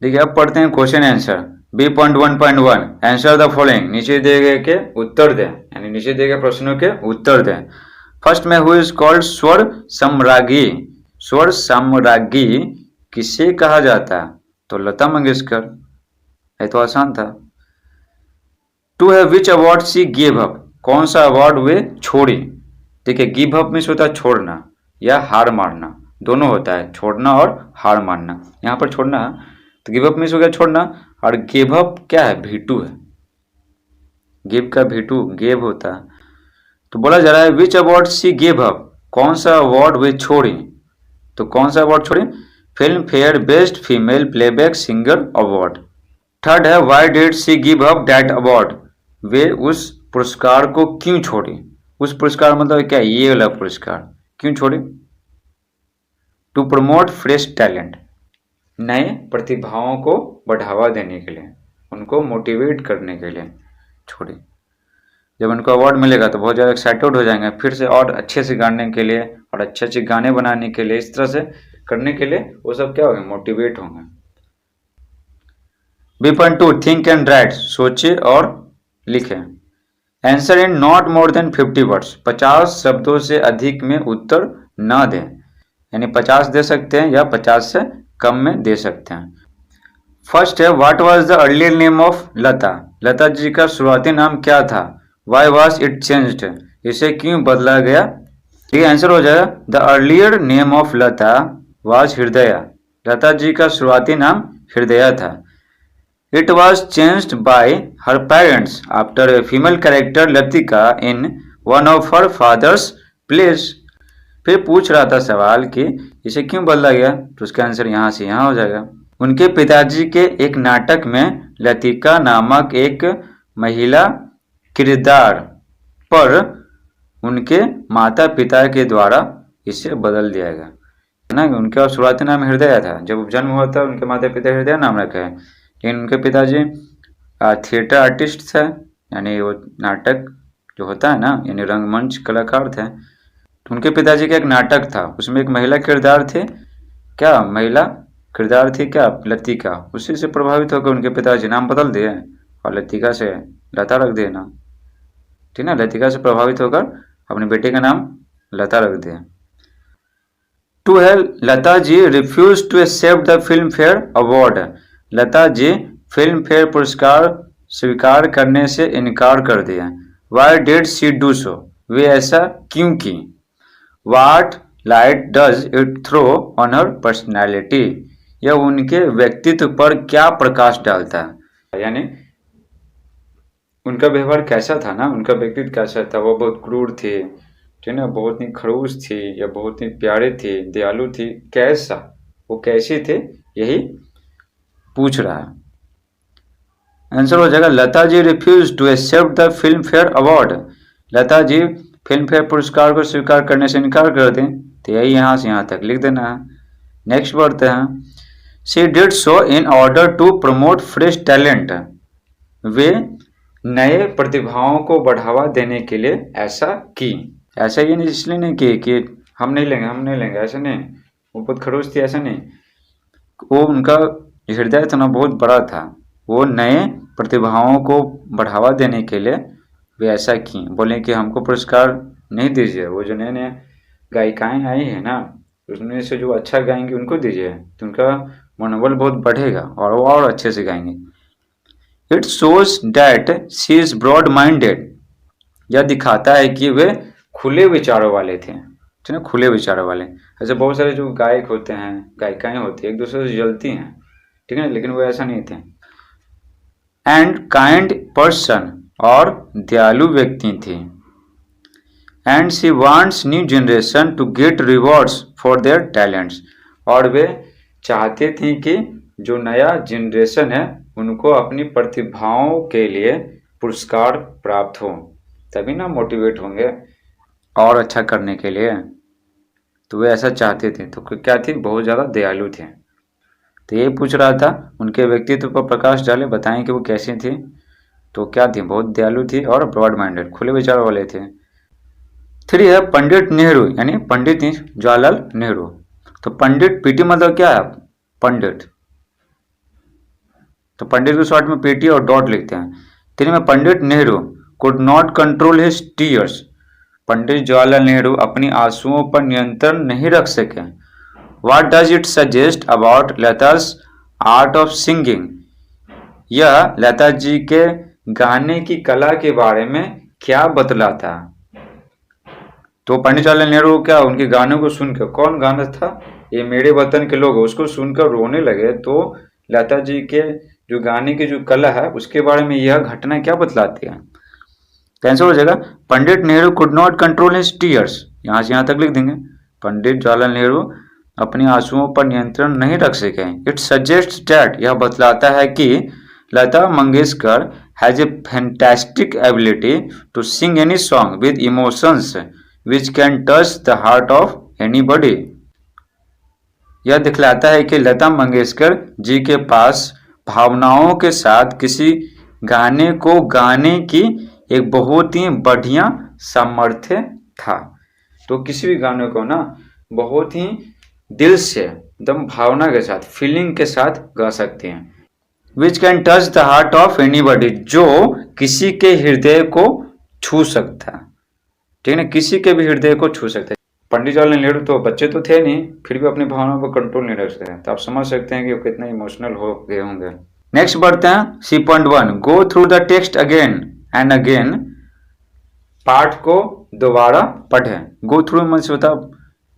देखिए अब पढ़ते हैं question answer. B.1.1 answer the following, नीचे दिए गए के उत्तर दें, यानी नीचे दिए गए प्रश्नों के उत्तर दें। फर्स्ट में हु इज कॉल्ड स्वर सम्राज्ञी, स्वर सम्राज्ञी किसे कहा जाता है? तो लता मंगेशकर, ये तो आसान था। टू है which award she give up, कौन सा अवार्ड वे छोड़ी? देखिए गिव अप मीन्स होता है छोड़ना या हार मारना, दोनों होता है, छोड़ना और हार मानना। यहाँ पर छोड़ना है तो गिव अप मीन्स हो गया छोड़ना, और गिव अप क्या है? भीटू है, गिव का भीटू गेव होता है। तो बोला जा रहा है which award she give up, कौन सा अवार्ड वे छोड़ी? तो कौन सा अवार्ड छोड़ी? Filmfare best female playback singer award. Third है why did she give up that award, वे उस पुरस्कार को क्यों छोड़ी? उस पुरस्कार मतलब क्या? ये वाला पुरस्कार क्यों छोड़ी? टू प्रमोट फ्रेश टैलेंट, नए प्रतिभाओं को बढ़ावा देने के लिए, उनको मोटिवेट करने के लिए छोड़ी। जब उनको अवार्ड मिलेगा तो बहुत ज़्यादा एक्साइटेड हो जाएंगे फिर से और अच्छे से गाने के लिए और अच्छे अच्छे गाने बनाने के लिए, इस तरह से करने के लिए वो सब क्या होंगे? मोटिवेट होंगे। B.2 थिंक एंड राइट, सोचे और लिखें। Answer in not more than 50 words, 50 शब्दों से अधिक में उत्तर न दें, यानी 50 दे सकते हैं या 50 से कम में दे सकते हैं। फर्स्ट है what was the earlier name of Lata, Lata ji का शुरुआती नाम क्या था? वाई वॉज इट चेंज्ड, इसे क्यों बदला गया? ये आंसर हो जाएगा the earlier name of Lata was Hridaya, Lata ji का शुरुआती नाम हृदया था। It was changed by her parents after a female character Latika in one of her father's plays. फिर पूछ रहा था सवाल कि इसे क्यों बदला गया, तो उसका आंसर यहाँ से यहाँ हो जाएगा। उनके पिताजी के एक नाटक में लतिका नामक एक महिला किरदार पर उनके माता पिता के द्वारा इसे बदल दिया गया, है ना। उनका शुरुआती नाम हृदय था, जब जन्म हुआ था उनके माता पिता हृदय नाम रखे हैं, लेकिन उनके पिताजी थिएटर आर्टिस्ट थे, यानी वो नाटक जो होता है ना, यानी रंगमंच कलाकार थे। तो उनके पिताजी का एक नाटक था, उसमें एक महिला किरदार थे, क्या महिला किरदार थी क्या? लतिका। उसी से प्रभावित होकर उनके पिताजी नाम बदल दिए और लतिका से लता रख दिए नाम, ठीक ना। लतिका से प्रभावित होकर अपने बेटे का नाम लता रख दिया। टू है Lata ji refuse to accept the Filmfare award, Lata ji Filmfare पुरस्कार स्वीकार करने से इनकार कर दिया। Why did she do so, वे ऐसा क्यों की? What light does it throw on her personality, यह उनके व्यक्तित्व पर क्या प्रकाश डालता है, यानी उनका व्यवहार कैसा था ना, उनका व्यक्तित्व कैसा था? वो बहुत क्रूर थे, ठीक ना, बहुत ही खड़ूस थी या बहुत ही प्यारे थे, दयालु थी, कैसा, वो कैसे थे, यही पूछ रहा है। आंसर हो जाएगा Lata ji refuse to accept the Filmfare award, Lata ji Filmfare पुरस्कार को स्वीकार करने से इनकार कर दें, तो यही यहाँ से यहाँ तक लिख देना है। नेक्स्ट बढ़ते हैं। She did so in order to promote fresh talent, वे नए प्रतिभाओं को बढ़ावा देने के लिए ऐसा की। ऐसा ये नहीं इसलिए नहीं कि हम नहीं लेंगे, हम नहीं लेंगे, ऐसा नहीं, वो बहुत खड़ूस थी, ऐसा नहीं। वो उनका हृदय था ना बहुत बड़ा था, वो नए प्रतिभाओं को बढ़ावा देने के लिए वे ऐसा की। बोले कि हमको पुरस्कार नहीं दीजिए, वो जो नए नए गायिकाएँ आई हैं ना, उसमें से जो अच्छा गाएंगे उनको दीजिए, तो उनका मनोबल बहुत बढ़ेगा और वो और अच्छे से गाएंगे। It shows that she is broad minded, यह दिखाता है कि वे खुले विचारों वाले थे, ठीक है, खुले विचारों वाले। ऐसे बहुत सारे जो गायक होते हैं, गायिकाएं होती हैं, एक दूसरे से जलती हैं, ठीक है, लेकिन वो ऐसा नहीं थे। एंड काइंड पर्सन, और दयालु व्यक्ति थी। And she wants new generation to get rewards for their talents, और वे चाहते थे कि जो नया जनरेशन है उनको अपनी प्रतिभाओं के लिए पुरस्कार प्राप्त हो, तभी ना मोटिवेट होंगे और अच्छा करने के लिए। तो वे ऐसा चाहते थे। तो क्या थी? बहुत ज़्यादा दयालु थे। तो ये पूछ रहा था उनके व्यक्तित्व पर प्रकाश डाले, बताएं कि वो कैसी थी। तो क्या थी? बहुत दयालु थी और ब्रॉड माइंडेड, खुले विचारों वाले थे। 3 है पंडित नेहरू, यानी पंडित जवाहरलाल नेहरू। तो पंडित पीटी मतलब क्या है? पंडित, तो पंडित को शॉर्ट में पीटी और डॉट लिखते हैं। 3 में Pandit Nehru could not control his tears, Pandit Jawaharlal Nehru अपनी आंसुओं पर नियंत्रण नहीं रख सके। What does it suggest about Lata's art of singing, यह लता जी के गाने की कला के बारे में क्या बतलाता। तो पंडित जवाहरलाल नेहरू क्या उनके गानों को सुनकर, कौन गाना था ये मेरे वतन के लोग, उसको सुनकर रोने लगे, तो लता जी के जो गाने की जो कला है उसके बारे में यह घटना क्या बतलाती है। तो आंसर हो जाएगा Pandit Nehru could not control his tears, यहाँ से यहाँ तक लिख देंगे। पंडित जवाहरलाल नेहरू अपनी आंसुओं पर नियंत्रण नहीं रख सके। इट सजेस्ट दैट, यह बतलाता है कि Lata Mangeshkar has a fantastic ability to sing any song with emotions which can touch the heart of anybody. यह दिखलाता है कि लता मंगेशकर जी के पास भावनाओं के साथ किसी गाने को गाने की एक बहुत ही बढ़िया सामर्थ्य था। तो किसी भी गाने को ना बहुत ही दिल से एकदम भावना के साथ फीलिंग के साथ गा सकते हैं। विच can touch the heart of anybody, जो किसी के हृदय को छू सकता है, ठीक है ना, किसी के भी हृदय को छू सकता है। पंडित जवाहरलाल नेहरू तो बच्चे तो थे नहीं, फिर भी अपनी भावनाओं पर कंट्रोल नहीं रख सकते हैं, तो आप समझ सकते हैं कि वो कितने इमोशनल हो गए होंगे। नेक्स्ट बढ़ते हैं C.1, go through the text again and again, पाठ को दोबारा पढ़ें। गो थ्रू मतलब होता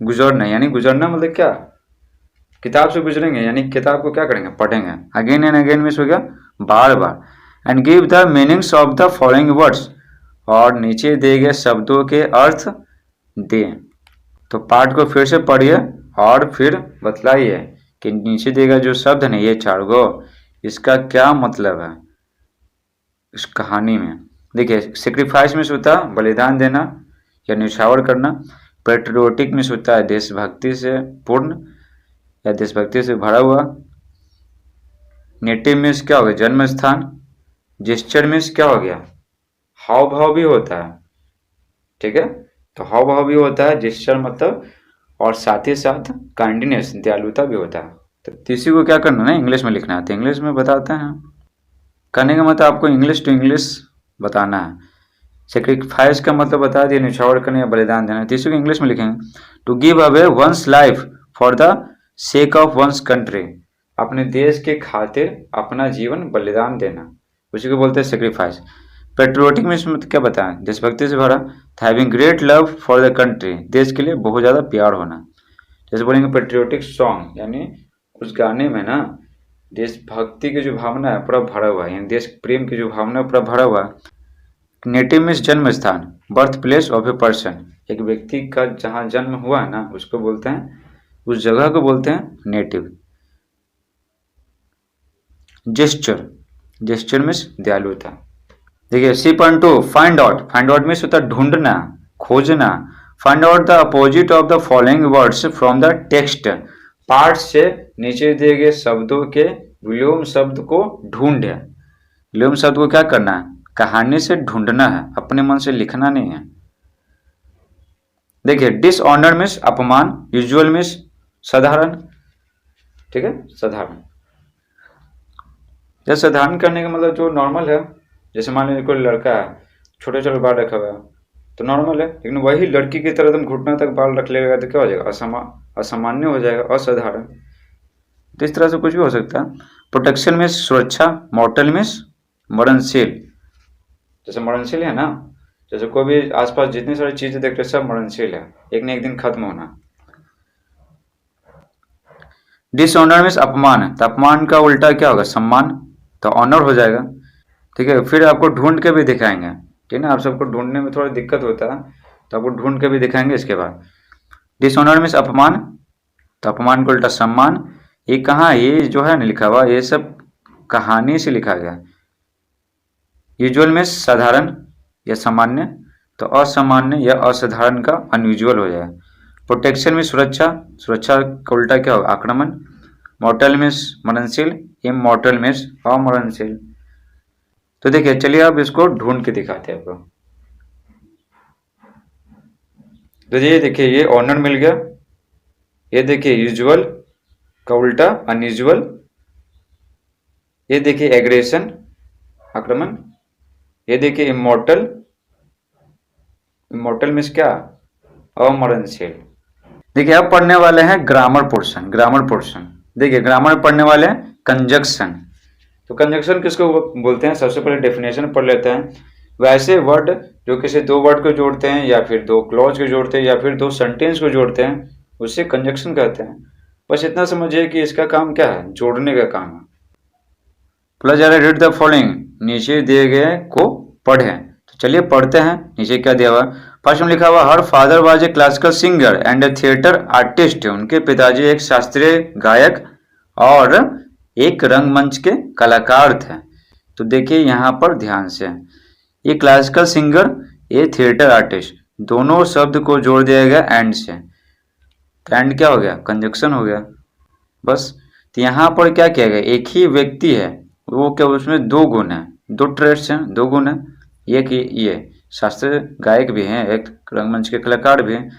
गुजरना, यानी गुजरना मतलब क्या, किताब से गुजरेंगे यानी किताब को क्या करेंगे, पढ़ेंगे। अगेन एंड अगेन मीन्स हो गया बार बार। And give the meanings of the following words, और नीचे दिए गए शब्दों के अर्थ दें। तो पाठ को फिर से पढ़िए और फिर बतलाइए कि नीचे दिए गए जो शब्द है ये 4 गो, इसका क्या मतलब है इस कहानी में। देखिए सेक्रीफाइस में होता है बलिदान देना या न्यौछावर करना। पेट्रियोटिक में होता है देशभक्ति से पूर्ण या देशभक्ति से भरा हुआ। नेटिव मीन्स क्या हो गया, जन्म स्थान। जेस्चर मीन्स क्या हो गया, हाव भाव भी होता है, ठीक है, तो हाव भाव भी होता है जेस्चर मतलब, और साथ ही साथ काइंडनेस दयालुता भी होता है। तो किसी को क्या करना है, इंग्लिश में लिखना है, तो इंग्लिश में बताते हैं। करने का मतलब आपको इंग्लिश टू इंग्लिश बताना है। सेक्रीफाइस का मतलब बता दिए, न्यौछावर करने या बलिदान देना। तीसरे को इंग्लिश में लिखेंगे, to give away one's life for the sake of one's country, अपने देश के खातिर अपना जीवन बलिदान देना, उसी को बोलते हैं सेक्रीफाइस। पेट्रियोटिक में इसमें क्या बताएं, देशभक्ति से भरा। Having great love for the country, देश के लिए बहुत ज़्यादा प्यार होना। जैसे बोलेंगे पेट्रियोटिक सॉन्ग, यानी उस गाने में ना देशभक्ति की जो भावना है पूरा भरा हुआ है, यानी देश प्रेम की जो भावना है पूरा भरा हुआ है। नेटिव मीन्स जन्म स्थान, birth place of a person, एक व्यक्ति का जहाँ जन्म हुआ है ना उसको बोलते हैं, उस जगह को बोलते हैं नेटिव। जेस्चर, जेस्चर मीन्स दयालुता। देखिए C.2 find out, find out means होता है ढूंढना, खोजना। Find out the opposite of the following words from the text, पाठ से नीचे दिए गए शब्दों के विलोम शब्द को ढूंढे। विलोम शब्द को क्या करना है, कहानी से ढूंढना है, अपने मन से लिखना नहीं है। देखिए डिसऑनर मीन्स अपमान, यूजुअल मीन्स साधारण, ठीक है, साधारण। जैसे साधारण करने का मतलब जो नॉर्मल है, जैसे मान लीजिए कोई लड़का है छोटे छोटे बाल रखा हुआ है तो नॉर्मल है, लेकिन वही लड़की की तरह एकदम घुटना तक बाल रख लेगा तो क्या हो जाएगा, असामान्य हो जाएगा, असाधारण। तो इस तरह से कुछ भी हो सकता है। प्रोटेक्शन में सुरक्षा, मॉर्टल में मरणशील, जैसे मरणशील है ना, जैसे कोई भी आसपास जितनी सारी चीजें देखते हैं सब मरणशील है, एक न एक दिन खत्म होना। डिसऑनर में अपमान, तो अपमान का उल्टा क्या होगा, सम्मान, तो ऑनर हो जाएगा, ठीक है। फिर आपको ढूंढ के भी दिखाएंगे, ठीक है ना, आप सबको ढूंढने में थोड़ा दिक्कत होता है तो आपको ढूंढ के भी दिखाएंगे। इसके बाद डिसऑनर में अपमान, तो अपमान को उल्टा सम्मान। ये कहाँ, ये जो है ना लिखा हुआ ये सब कहानी से लिखा गया। यूजुअल में साधारण या सामान्य, तो असामान्य या असाधारण का अनयूजुअल हो जाए। प्रोटेक्शन में सुरक्षा, सुरक्षा का उल्टा क्या होगा, आक्रमण। मॉर्टल में मरणशील, इमॉर्टल में अमरणशील। तो देखिए चलिए अब इसको ढूंढ के दिखाते हैं आपको। तो ये देखिए ये ऑनर मिल गया, ये देखिए यूजुअल का उल्टा अनयूजुअल, ये देखिए एग्रेशन, आक्रमण। ये देखिए इमोर्टल, इमोर्टल मीन्स क्या, अमरणशील। देखिए अब पढ़ने वाले हैं ग्रामर पोर्शन, ग्रामर पोर्शन। देखिए ग्रामर में पढ़ने वाले हैं कंजक्शन। तो कंजक्शन किसको बोलते हैं, सबसे पहले डेफिनेशन पढ़ लेते हैं। वैसे वर्ड जो किसी दो वर्ड को जोड़ते हैं या फिर दो क्लॉज को जोड़ते हैं या फिर दो सेंटेंस को जोड़ते हैं, उसे कंजक्शन कहते हैं। बस इतना समझिए कि इसका काम क्या है, जोड़ने का काम है। प्लस जरा रीड द फॉलोइंग, नीचे दिए गए को पढ़ें। तो चलिए पढ़ते हैं, नीचे क्या दिया हुआ। फर्स्ट में लिखा हुआ her father was a classical singer and A theatre artist. उनके पिताजी एक शास्त्रीय गायक और एक रंगमंच के कलाकार थे। तो देखिए यहाँ पर ध्यान से, ये क्लासिकल सिंगर, ये थिएटर आर्टिस्ट, दोनों शब्द को जोड़ दिया गया एंड से। एंड क्या हो गया, कंजक्शन हो गया। बस तो यहाँ पर क्या किया गया, एक ही व्यक्ति है, वो क्या, उसमें दो गुण है, दो ट्रेड्स हैं, दो गुण है। एक ये शास्त्रीय गायक भी हैं, एक रंगमंच के कलाकार भी हैं।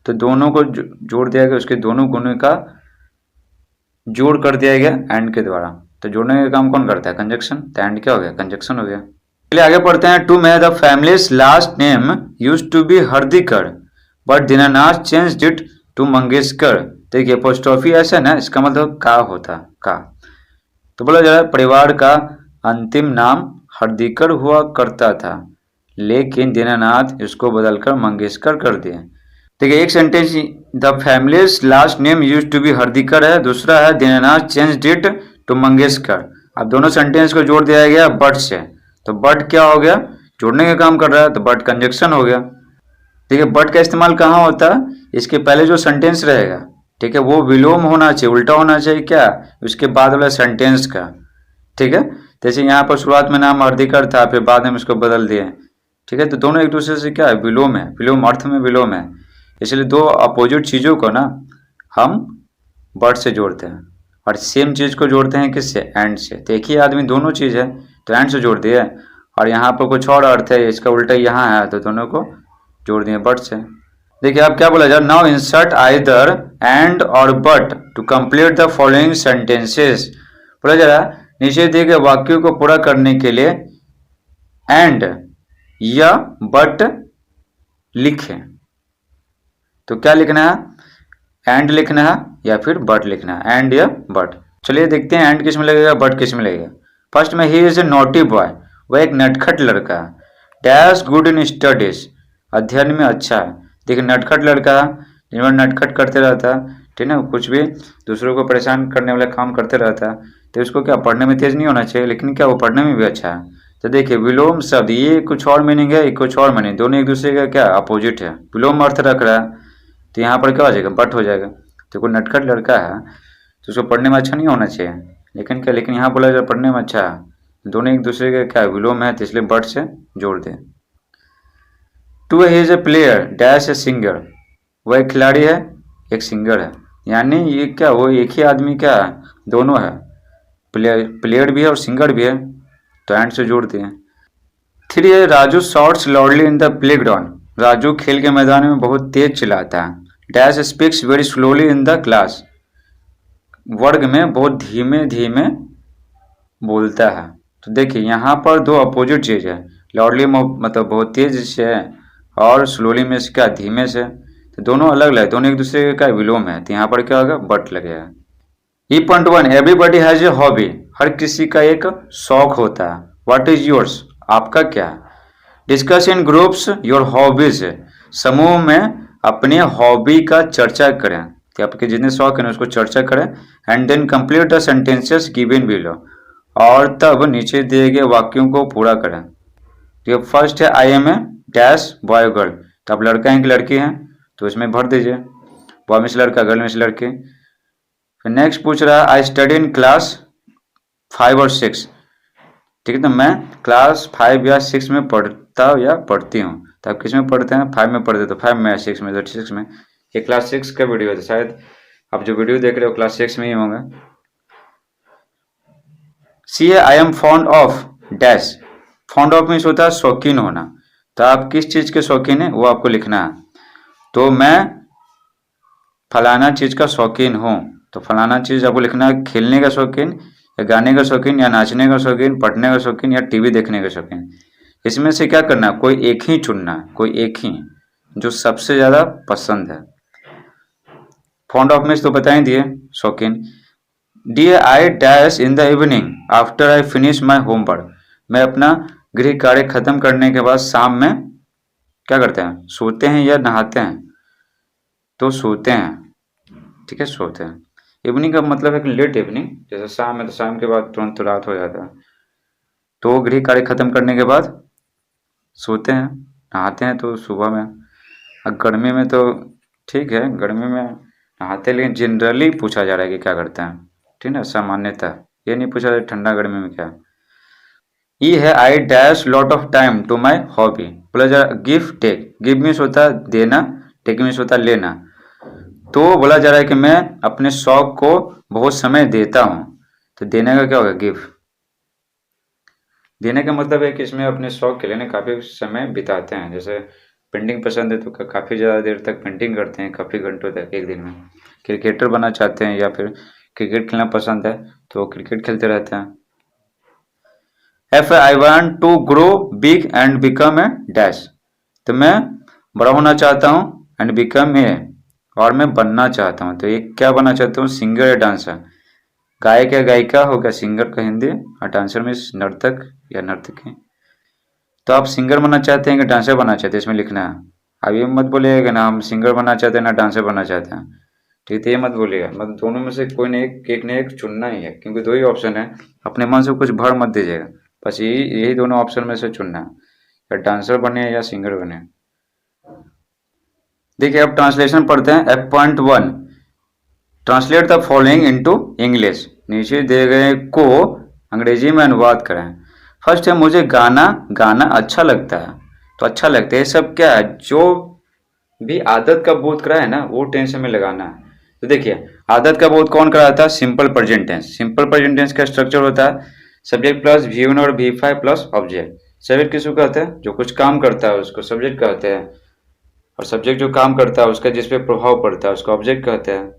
तो दोनों को जोड़ दिया गया, उसके दोनों गुणों का जोड़ कर दिया गया एंड के द्वारा। तो जोड़ने का काम कौन करता है, कंजक्शन। तो एंड क्या हो गया, कंजक्शन हो गया। चलिए आगे पढ़ते हैं। Two may the family's last name used to be Hardikar but Dinanath changed it to Mangeshkar. देखिए अपोस्ट्रोफी ऐसा ना, इसका मतलब का होता, का। तो बोला जा रहा है परिवार का अंतिम नाम हरदीकर हुआ करता था, लेकिन दीनानाथ इसको बदलकर मंगेशकर कर दिए। देखिए एक sentence, the family's last name used to be Hardikar है, दूसरा है Dinanath changed it to Mangeshkar. अब दोनों सेंटेंस को जोड़ दिया गया बट से। तो बट क्या हो गया, जोड़ने का काम कर रहा है, तो बट कंजक्शन हो गया। देखिए बट का इस्तेमाल कहाँ होता है, इसके पहले जो सेंटेंस रहेगा, ठीक है, वो विलोम होना चाहिए, उल्टा होना चाहिए क्या, उसके बाद वाला सेंटेंस का। ठीक है, जैसे यहाँ पर शुरुआत में नाम हरदीकर था, फिर बाद में इसको बदल दिए। ठीक है, तो दोनों एक दूसरे से क्या है, विलोम है, विलोम अर्थ में विलोम है। इसलिए दो अपोजिट चीज़ों को ना हम बट से जोड़ते हैं, और सेम चीज़ को जोड़ते हैं किससे, एंड से। तो एक ही आदमी दोनों चीज़ है, तो एंड से जोड़ दिए। और यहाँ पर कुछ और अर्थ है, इसका उल्टा यहाँ है, तो दोनों को जोड़ दिए बट से। देखिए अब क्या बोला जाए, now insert either and or but to complete the following sentences. बोला जा रहा है नीचे दिए गए वाक्यों को पूरा करने के लिए एंड या बट लिखें। तो क्या लिखना है, एंड लिखना है या फिर बट लिखना है, एंड या बट। चलिए देखते हैं एंड किस में लगेगा, बट किस में लगेगा। फर्स्ट में ही इज ए नॉटी बॉय, वह एक नटखट लड़का है। डैश गुड इन स्टडीज, अध्ययन में अच्छा है। देखिए नटखट लड़का है, जिनमें नटखट करते रहता है, ठीक है ना, कुछ भी दूसरों को परेशान करने वाला काम करते रहता है, तो उसको क्या पढ़ने में तेज नहीं होना चाहिए, लेकिन क्या वो पढ़ने में भी अच्छा है। तो देखिए विलोम शब्द, ये कुछ और मीनिंग है, ये कुछ और मीनिंग, दोनों एक दूसरे का क्या अपोजिट है, विलोम अर्थ रख रहा है। तो यहाँ पर क्या हो जाएगा, बट हो जाएगा। तो कोई नटखट लड़का है तो उसको पढ़ने में अच्छा नहीं होना चाहिए, लेकिन क्या, लेकिन यहाँ बोला जाए पढ़ने में अच्छा है, दोनों एक दूसरे का क्या विलोम है, तो इसलिए बट से जोड़ दें। Two he is a player dash a singer, वह एक खिलाड़ी है, एक सिंगर है। यानी ये क्या, वो एक ही आदमी क्या है, दोनों है, प्लेयर भी है और सिंगर भी है, तो एंड से जोड़ दिए। थ्री है Raju shots loudly in the playground, Raju खेल के मैदान में बहुत तेज चिल्लाता है। Dash speaks very slowly in the class, वर्ग में बहुत धीमे धीमे बोलता है। तो देखिए यहाँ पर दो अपोजिट चीज है, लाउडली मतलब बहुत तेज से है, और स्लोली में क्या, धीमे से। तो दोनों अलग अलग, दोनों एक दूसरे का विलोम है, तो यहाँ पर क्या होगा, बट लगेगा। E.1 everybody has a hobby, हर किसी का एक शौक होता है। व्हाट इज योर्स, आपका क्या है। Discuss in groups your hobbies, समूह में अपने हॉबी का चर्चा करें, कि आपके जितने शौक हैं उसको चर्चा करें। And then complete the sentences given below, और तब नीचे दिए गए वाक्यों को पूरा करें। तो फर्स्ट है I am a dash boy girl, तो आप लड़का हैं कि लड़की हैं, तो इसमें भर दीजिए, बॉय में से लड़का, गर्ल में से लड़की। फिर नेक्स्ट पूछ रहा है आई स्टडी इन क्लास 5 और 6, ठीक है, तो मैं क्लास 5 या 6 में पढ़ता या पढ़ती हूँ। तो आप किस में पढ़ते हैं, 5 में पढ़ते, तो 5 में, 6 में, तो 6 में। ये क्लास 6 का वीडियो है, शायद आप जो वीडियो देख रहे हो क्लास 6 में ही होंगे। सी है I am fond of dash, fond of means होता है शौकीन होना, तो आप किस चीज के शौकीन है वो आपको लिखना है। तो मैं फलाना चीज का शौकीन हूँ, तो फलाना चीज आपको लिखना है, खेलने का शौकीन या गाने का शौकीन, या नाचने का शौकीन, पढ़ने का शौकीन, या टीवी देखने का शौकीन। इसमें से क्या करना है, कोई एक ही चुनना है, कोई एक ही जो सबसे ज़्यादा पसंद है। फॉन्ड ऑफ में तो बता ही दिए, शौकीन। D I dash in the evening after I finish my homework. मैं अपना गृह कार्य खत्म करने के बाद शाम में क्या करते हैं, सोते हैं या नहाते हैं? तो सोते हैं, ठीक है, सोते हैं। इवनिंग का मतलब है कि लेट इवनिंग, जैसे शाम है तो शाम के बाद तुरंत तो रात हो जाता है। तो गृह कार्य खत्म करने के बाद सोते हैं, नहाते हैं तो सुबह में। अब गर्मी में तो ठीक है, गर्मी में नहाते, लेकिन जनरली पूछा जा रहा है कि क्या करते हैं, ठीक है, सामान्यतः। ये नहीं पूछा जाए ठंडा गर्मी में क्या। ई है I dash lot of time to my hobby. बोला जा रहा गिव टेक, गिव मीन्स होता है देना, टेक मीन्स होता है लेना। तो बोला जा रहा है कि मैं अपने शौक को बहुत समय देता हूँ, तो देने का क्या होगा, गिव। देने का मतलब है कि इसमें अपने शौक के लिए ना काफ़ी समय बिताते हैं। जैसे पेंटिंग पसंद है तो काफ़ी ज़्यादा देर तक पेंटिंग करते हैं, काफ़ी घंटों तक एक दिन में। क्रिकेटर बनना चाहते हैं या फिर क्रिकेट खेलना पसंद है तो क्रिकेट खेलते रहते हैं। If I want to grow big and become a dash. तो मैं बड़ा होना चाहता हूँ, एंड बिकम ए, और मैं बनना चाहता हूँ। तो ये क्या बनना चाहता हूँ, सिंगर या डांसर। गायक या गायिका हो गया सिंगर का हिंदी, और डांसर में नर्तक या नर्तकी। तो आप सिंगर बनना चाहते हैं कि डांसर बनना चाहते हैं, इसमें लिखना है। अब ये मत बोलिएगा कि ना हम सिंगर बनना चाहते हैं ना डांसर बनना चाहते हैं, ठीक है, ये मत बोलिएगा। मतलब दोनों में से कोई ने एक ने एक चुनना ही है, क्योंकि दो ही ऑप्शन है। अपने मन से कुछ भर मत दीजिएगा, बस यही दोनों ऑप्शन में से चुनना है, या डांसर बने या सिंगर बने। देखिए अब ट्रांसलेशन पढ़ते हैं। F.1 translate the following into English. नीचे दिए गए को अंग्रेजी में अनुवाद करें। फर्स्ट है मुझे गाना गाना अच्छा लगता है। तो अच्छा लगता है, सब क्या है, जो भी आदत का बोध कराए ना वो टेंस में लगाना है। तो देखिए आदत का बोध कौन कराता है, simple present tense. Simple present tense का स्ट्रक्चर होता है सब्जेक्ट प्लस V1 और V5 प्लस ऑब्जेक्ट। सब्जेक्ट किसको कहते हैं, जो कुछ काम करता है उसको सब्जेक्ट कहते हैं, और सब्जेक्ट जो काम करता है उसका जिस पे प्रभाव पड़ता है उसको ऑब्जेक्ट कहते हैं,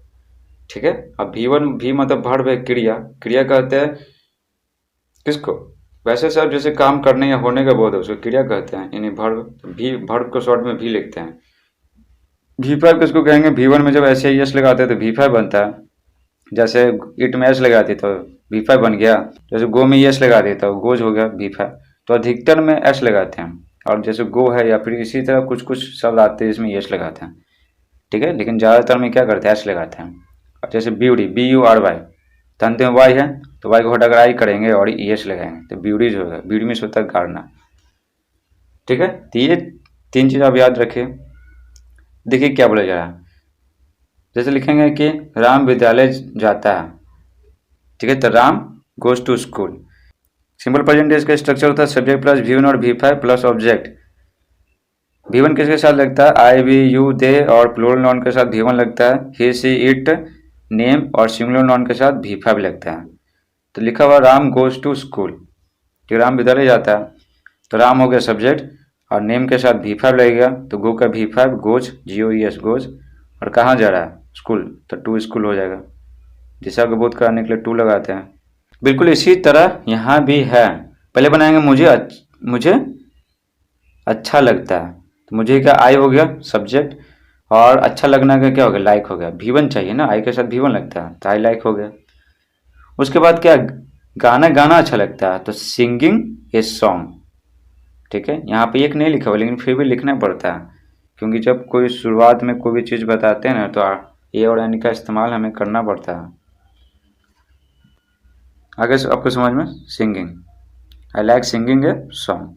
ठीक है। अब V1 भी मतलब वर्ब है, क्रिया, क्रिया कहते हैं किसको, वैसे सब जैसे काम करने या होने का बोध है उसको क्रिया कहते हैं, यानी वर्ब। भी वर्ब को शॉर्ट में भी लिखते हैं। V5 किसको कहेंगे, V1 में जब ऐसे यस लगाते हैं तो V5 बनता है। जैसे इट में एस लगा दी तो V5 बन गया। जैसे गो में यस लगा दी तो गोज हो गया V5। तो अधिकतर में एस लगाते हैं, और जैसे गो है या फिर इसी तरह कुछ कुछ शब्द आते हैं जिसमें यस लगाते हैं, ठीक है, लेकिन ज़्यादातर में क्या करते हैं, एस लगाते हैं। और जैसे ब्यूटी BURY, तो अंत में वाई है तो वाई को हटाकर आई करेंगे और एस लगाएंगे तो ब्यूटीज होगा। ब्यूटी में होता है गाड़ना, ठीक है। तो ये तीन चीज़ आप याद रखिए। देखिए क्या बोला जा रहा है, जैसे लिखेंगे कि राम विद्यालय जाता है, ठीक है, तो Ram goes to school. Simple present tense का स्ट्रक्चर होता है सब्जेक्ट प्लस V1 और V5 प्लस ऑब्जेक्ट। V1 किसके साथ लगता है, आई वी यू दे, और प्लूरल नॉन के साथ V1 लगता है, ही सी इट नेम, और सिंगुलर नॉन के साथ V5 लगता है। तो लिखा हुआ राम गोज टू स्कूल, कि राम विद्यालय जाता है, तो राम हो गया सब्जेक्ट, और नेम के साथ V5 लगेगा, तो गो का V5 गोज, GOES गोज, और कहाँ जा रहा है, स्कूल, तो टू स्कूल हो जाएगा। दिशा का बोध कराने के लिए टू लगाते हैं। बिल्कुल इसी तरह यहाँ भी है। पहले बनाएंगे मुझे अच्छा लगता है, तो मुझे क्या, आई हो गया सब्जेक्ट, और अच्छा लगना का क्या हो गया, लाइक हो गया। V1 चाहिए ना, आई के साथ V1 लगता है तो आई लाइक हो गया। उसके बाद क्या, गाना गाना अच्छा लगता है, तो सिंगिंग ए सॉन्ग, ठीक है। यहाँ पे एक नहीं लिखा हुआ लेकिन फिर भी लिखना पड़ता है, क्योंकि जब कोई शुरुआत में कोई भी चीज़ बताते हैं ना तो ए और एन का इस्तेमाल हमें करना पड़ता है। आगे आपको समझ में, singing, I like singing a song.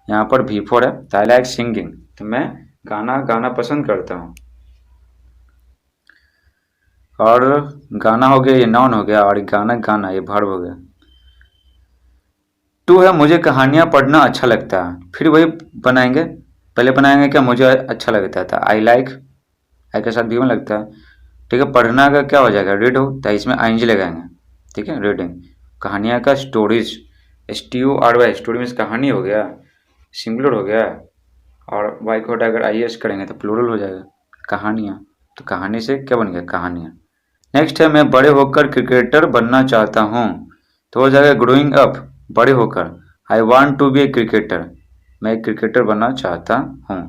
यहाँ पर V4 है तो आई लाइक सिंगिंग, तो मैं गाना गाना पसंद करता हूँ। और गाना हो गया, ये नाउन हो गया, और गाना गाना ये वर्ब हो गया। टू है मुझे कहानियाँ पढ़ना अच्छा लगता है। फिर वही बनाएंगे, पहले बनाएंगे क्या, मुझे अच्छा लगता था, आई लाइक, आई के साथ V1 लगता है, ठीक है। पढ़ना का क्या हो जाएगा, रीड हो, तो इसमें ING लगाएंगे, ठीक है, रीडिंग। कहानियाँ का स्टोरीज, STORY, स्टोरी में कहानी हो गया, सिंगुलर हो गया, और वाई को हटाकर IS करेंगे तो प्लूरल हो जाएगा, कहानियाँ। तो कहानी से क्या बन गया, कहानियाँ। नेक्स्ट है मैं बड़े होकर क्रिकेटर बनना चाहता हूँ। तो हो जाएगा ग्रोइंग अप, बड़े होकर। I want to be a cricketer, मैं एक क्रिकेटर बनना चाहता हूँ।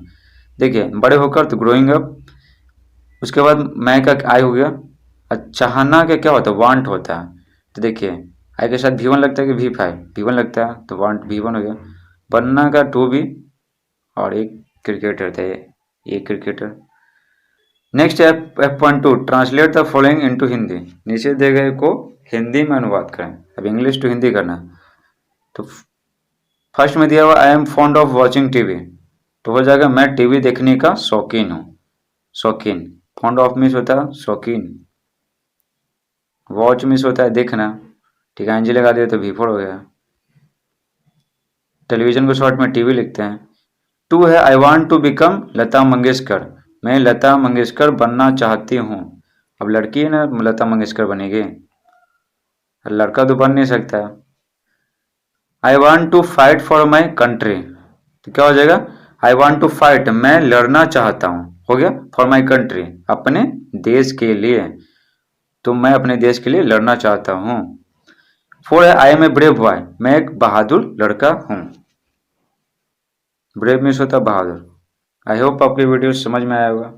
देखिए बड़े होकर तो ग्रोइंग अप, उसके बाद मैं का आई हो गया। और चाहना का क्या होता है, वांट होता है। तो देखिए आई के साथ V1 लगता है कि V5, V1 लगता है तो वांट V1 हो गया। बनना का टू बी, और एक क्रिकेटर थे, एक cricketer. Next F12 translate the following into Hindi, नीचे दिए गए को हिंदी में अनुवाद करें। अब इंग्लिश टू हिंदी करना। तो फर्स्ट में दिया हुआ I am fond of watching TV, तो हो जाएगा मैं टीवी देखने का शौकीन हूँ। शौकीन, फॉन्ड ऑफ मिस होता है शौकीन, वॉच मिस होता है देखना, ठीक है एनजी लगा दिया तो V4 हो गया। टेलीविजन को शॉर्ट में टीवी लिखते हैं। टू है आई want to become Lata Mangeshkar, मैं लता मंगेशकर बनना चाहती हूँ। अब लड़की है ना, लता मंगेशकर बनेगी, लड़का तो बन नहीं सकता। I want to fight for my country, तो क्या हो जाएगा, आई वांट टू फाइट, मैं लड़ना चाहता हूँ, हो गया फॉर माई कंट्री, अपने देश के लिए, तो मैं अपने देश के लिए लड़ना चाहता हूँ। फोर है I am a brave boy, मैं एक बहादुर लड़का हूँ। ब्रेव मीन्स होता है बहादुर। आई होप आपकी वीडियो समझ में आया होगा।